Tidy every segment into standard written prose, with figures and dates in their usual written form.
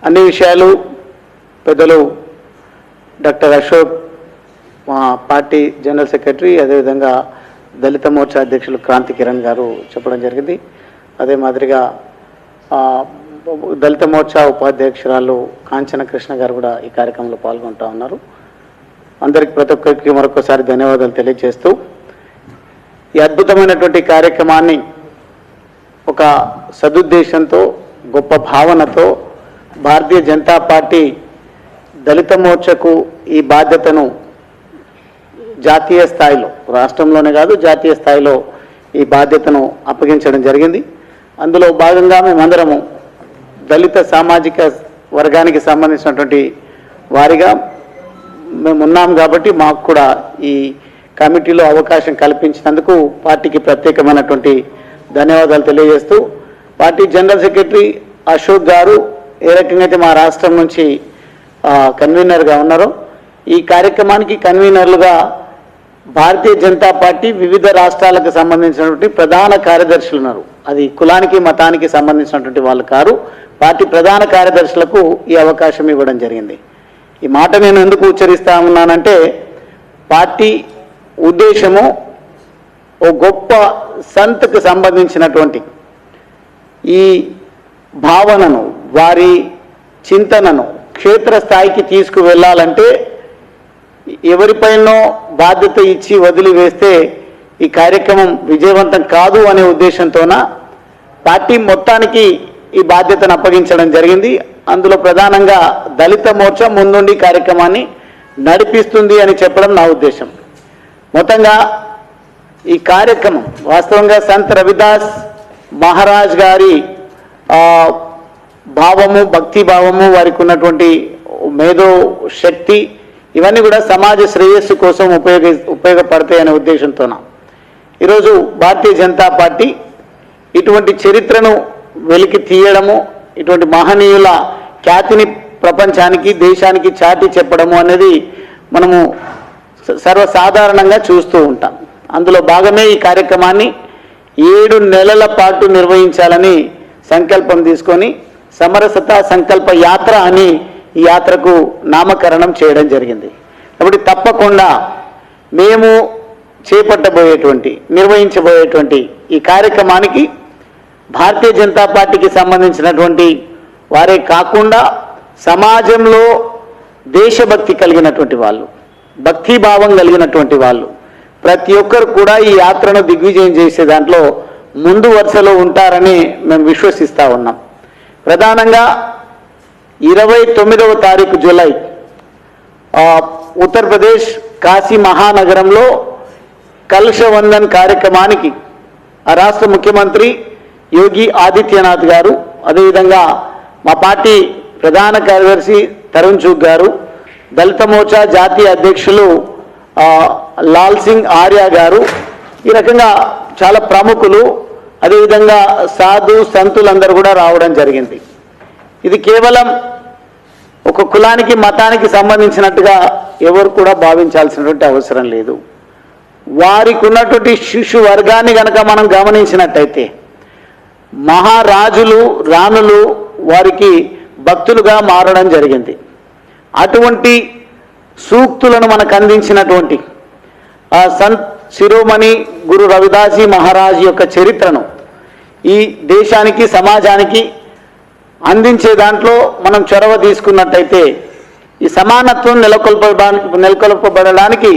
అన్ని విషయాలు పెద్దలు డాక్టర్ అశోక్ మా పార్టీ జనరల్ సెక్రటరీ, అదేవిధంగా దళిత మోర్చా అధ్యక్షులు క్రాంతి కిరణ్ గారు చెప్పడం జరిగింది. అదే మాదిరిగా దళిత మోర్చా ఉపాధ్యక్షురాలు కాంచన కృష్ణ గారు కూడా ఈ కార్యక్రమంలో పాల్గొంటూ ఉన్నారు. అందరికీ ప్రతి ఒక్కరికి మరొకసారి ధన్యవాదాలు తెలియజేస్తూ ఈ అద్భుతమైనటువంటి కార్యక్రమాన్ని ఒక సదుద్దేశంతో, గొప్ప భావనతో భారతీయ జనతా పార్టీ దళిత మోర్చకు ఈ బాధ్యతను జాతీయ స్థాయిలో, రాష్ట్రంలోనే కాదు జాతీయ స్థాయిలో ఈ బాధ్యతను అప్పగించడం జరిగింది. అందులో భాగంగా మేమందరము దళిత సామాజిక వర్గానికి సంబంధించినటువంటి వారిగా మేము ఉన్నాం కాబట్టి మాకు కూడా ఈ కమిటీలో అవకాశం కల్పించినందుకు పార్టీకి ప్రత్యేకమైనటువంటి ధన్యవాదాలు తెలియజేస్తూ, party general secretary Ashok garu ఏ రకంగా అయితే మా రాష్ట్రం నుంచి కన్వీనర్గా ఉన్నారో, ఈ కార్యక్రమానికి కన్వీనర్లుగా భారతీయ జనతా పార్టీ వివిధ రాష్ట్రాలకు సంబంధించినటువంటి ప్రధాన కార్యదర్శులు ఉన్నారు. అది కులానికి మతానికి సంబంధించినటువంటి వాళ్ళు కారు. పార్టీ ప్రధాన కార్యదర్శులకు ఈ అవకాశం ఇవ్వడం జరిగింది. ఈ మాట నేను ఎందుకు ఉచ్చరిస్తా ఉన్నానంటే, పార్టీ ఉద్దేశము ఓ గొప్ప సంత్కు సంబంధించినటువంటి ఈ భావనను, వారి చింతనను క్షేత్రస్థాయికి తీసుకువెళ్ళాలంటే ఎవరిపైనో బాధ్యత ఇచ్చి వదిలివేస్తే ఈ కార్యక్రమం విజయవంతం కాదు అనే ఉద్దేశంతోన పార్టీ మొత్తానికి ఈ బాధ్యతను అప్పగించడం జరిగింది. అందులో ప్రధానంగా దళిత మోర్చా ముందుండి కార్యక్రమాన్ని నడిపిస్తుంది అని చెప్పడం నా ఉద్దేశం. మొత్తంగా ఈ కార్యక్రమం వాస్తవంగా సంత్ రవిదాస్ మహారాజ్ గారి భావము, భక్తి భావము, వారికి ఉన్నటువంటి మేధో శక్తి, ఇవన్నీ కూడా సమాజ శ్రేయస్సు కోసం ఉపయోగపడతాయనే ఉద్దేశంతోన ఈరోజు భారతీయ జనతా పార్టీ ఇటువంటి చరిత్రను వెలికి తీయడము, ఇటువంటి మహనీయుల ఖ్యాతిని ప్రపంచానికి, దేశానికి చాటి చెప్పడము అనేది మనము సర్వసాధారణంగా చూస్తూ ఉంటాం. అందులో భాగమే ఈ కార్యక్రమాన్ని 7 నెలల పాటు నిర్వహించాలని సంకల్పం తీసుకొని సమరసత సంకల్ప యాత్ర అని ఈ యాత్రకు నామకరణం చేయడం జరిగింది. కాబట్టి తప్పకుండా మేము చేపట్టబోయేటువంటి, నిర్వహించబోయేటువంటి ఈ కార్యక్రమానికి భారతీయ జనతా పార్టీకి సంబంధించినటువంటి వారే కాకుండా సమాజంలో దేశభక్తి కలిగినటువంటి వాళ్ళు, భక్తిభావం కలిగినటువంటి వాళ్ళు ప్రతి ఒక్కరు కూడా ఈ యాత్రను దిగ్విజయం చేసే దాంట్లో ముందు వరుసలో ఉంటారని మేము విశ్వసిస్తూ ఉన్నాం. ప్రధానంగా 29వ తారీఖు జూలై ఉత్తరప్రదేశ్ కాశీ మహానగరంలో కలశవందన్ కార్యక్రమానికి ఆ రాష్ట్ర ముఖ్యమంత్రి యోగి ఆదిత్యనాథ్ గారు, అదేవిధంగా మా పార్టీ ప్రధాన కార్యదర్శి తరుణ్ చుగ్ గారు, దళిత మోర్చా జాతీయ అధ్యక్షులు లాల్ సింగ్ ఆర్య గారు, ఈ రకంగా చాలా ప్రముఖులు, అదేవిధంగా సాధు సంతులందరూ కూడా రావడం జరిగింది. ఇది కేవలం ఒక కులానికి మతానికి సంబంధించినట్టుగా ఎవరు కూడా భావించాల్సినటువంటి అవసరం లేదు. వారికి ఉన్నటువంటి శిశు వర్గాన్ని కనుక మనం గమనించినట్టయితే మహారాజులు, రాణులు వారికి భక్తులుగా మారడం జరిగింది. అటువంటి సూక్తులను మనకు అందించినటువంటి సంత్ శిరోమణి గురు రవిదాసి మహారాజ్ యొక్క చరిత్రను ఈ దేశానికి, సమాజానికి అందించే దాంట్లో మనం చొరవ తీసుకున్నట్టయితే ఈ సమానత్వం నెలకొల్పబడడానికి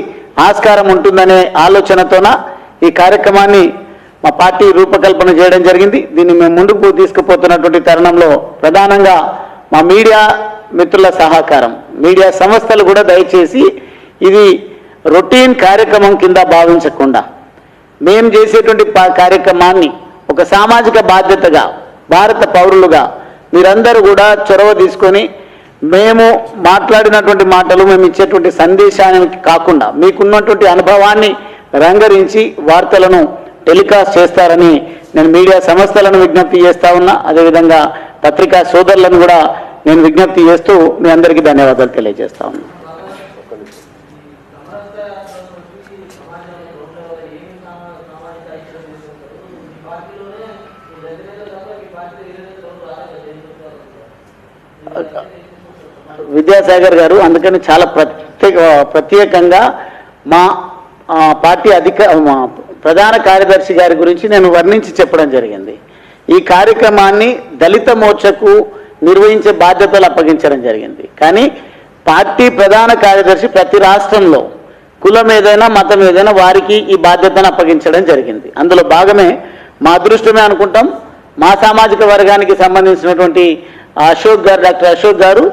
ఆస్కారం ఉంటుందనే ఆలోచనతోన ఈ కార్యక్రమాన్ని మా పార్టీ రూపకల్పన చేయడం జరిగింది. దీన్ని మేము ముందుకు తీసుకుపోతున్నటువంటి తరుణంలో ప్రధానంగా మా మీడియా మిత్రుల సహకారం, మీడియా సంస్థలు కూడా దయచేసి ఇది రొటీన్ కార్యక్రమం కింద భావించకుండా మేము చేసేటువంటి కార్యక్రమాన్ని ఒక సామాజిక బాధ్యతగా భారత పౌరులుగా మీరందరూ కూడా చొరవ తీసుకొని మేము మాట్లాడినటువంటి మాటలు, మేము ఇచ్చేటువంటి సందేశానికి కాకుండా మీకున్నటువంటి అనుభవాన్ని రంగరించి వార్తలను టెలికాస్ట్ చేస్తారని నేను మీడియా సంస్థలను విజ్ఞప్తి చేస్తా ఉన్నా. అదేవిధంగా పత్రికా సోదరులను కూడా నేను విజ్ఞప్తి చేస్తూ మీ అందరికీ ధన్యవాదాలు తెలియజేస్తా ఉన్నా. విద్యాసాగర్ గారు, అందుకని చాలా ప్రత్యేకంగా మా పార్టీ మా ప్రధాన కార్యదర్శి గారి గురించి నేను వర్ణించి చెప్పడం జరిగింది. ఈ కార్యక్రమాన్ని దళిత మోర్చకు నిర్వహించే బాధ్యతలు అప్పగించడం జరిగింది. కానీ పార్టీ ప్రధాన కార్యదర్శి ప్రతి రాష్ట్రంలో కులం ఏదైనా మతం ఏదైనా వారికి ఈ బాధ్యతను అప్పగించడం జరిగింది. అందులో భాగమే మా అదృష్టమే అనుకుంటాం. మా సామాజిక వర్గానికి సంబంధించినటువంటి అశోక్ గారు, డాక్టర్ అశోక్ గారు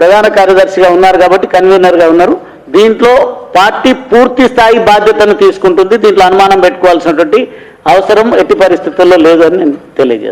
ప్రధాన కార్యదర్శిగా ఉన్నారు కాబట్టి కన్వీనర్గా ఉన్నారు. దీంట్లో పార్టీ పూర్తి స్థాయి బాధ్యతను తీసుకుంటుంది. దీంట్లో అనుమానం పెట్టుకోవాల్సినటువంటి అవసరం ఎట్టి పరిస్థితుల్లో లేదు అని నేను తెలియజేస్తాను.